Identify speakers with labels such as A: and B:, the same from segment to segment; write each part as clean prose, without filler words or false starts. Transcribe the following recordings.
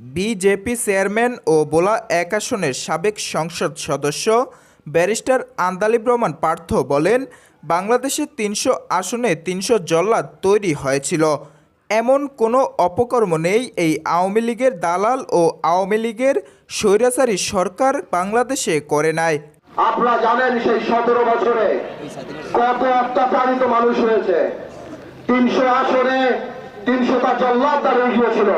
A: BJP chairman ও ভোলা ১ আসনের সাবেক সংসদ সদস্য ব্যারিস্টার আন্দালিব রহমান পার্থ বলেন, বাংলাদেশে ৩০০ আসনে ৩০০ জল্লাদ তৈরি হয়েছিল। এমন কোনো অপকর্ম নেই এই আওয়ামী লীগের দালাল ও আওয়ামী লীগের স্বৈরাচারী সরকার বাংলাদেশে করে নাই।
B: আপনারা জানেন সেই ১৭ বছরে কত অত্যাচারিত মানুষ হয়েছে। ৩০০ আসনে ৩০০টা জল্লাদ দাঁড়িয়ে গিয়েছিল।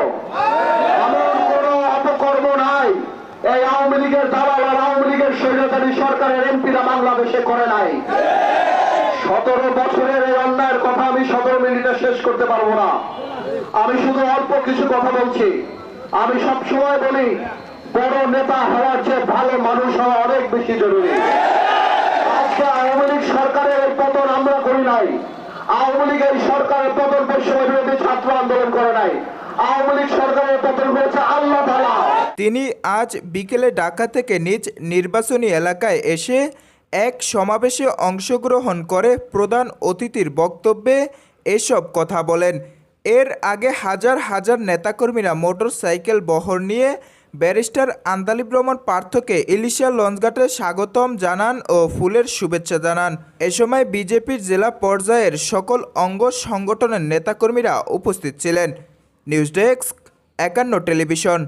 B: এমন কোন অপকর্ম নাই এই আওয়ামী লীগের দালাল আর আওয়ামী লীগের স্বৈরাচারী সরকারের এমপিরা বাংলাদেশে করে নাই। ১৭ বছরের এই অন্যায়ের কথা আমি ১৭ মিনিটে শেষ করতে পারবো না। আমি শুধু অল্প কিছু কথা বলছি। আমি সবসময় বলি, বড় নেতা হওয়ার চেয়ে ভালো মানুষ হওয়া অনেক বেশি জরুরি। আজকে আওয়ামী লীগ সরকারের এই পতন আমরা করি নাই। আওয়ামী লীগ এই সরকারের পতন বৈষম্য বিরোধী ছাত্র আন্দোলন করে নাই। আওয়ামী লীগ সরকারের পতন হয়েছে আল্লাহ তাআলা।
A: তিনি আজ বিকেলে ঢাকা থেকে নিজ নির্বাচনী এলাকায় এসে এক সমাবেশে অংশগ্রহণ করে প্রধান অতিথির বক্তব্যে এসব কথা বলেন। এর আগে হাজার হাজার নেতাকর্মীরা মোটরসাইকেল বহর নিয়ে ব্যারিস্টার আন্দালিব রহমান পার্থকে ইলিশা লঞ্চঘাটে স্বাগতম জানান ও ফুলের শুভেচ্ছা জানান। এ সময় বিজেপির জেলা পর্যায়ের সকল অঙ্গ সংগঠনের নেতাকর্মীরা উপস্থিত ছিলেন। News desk ৫১ television.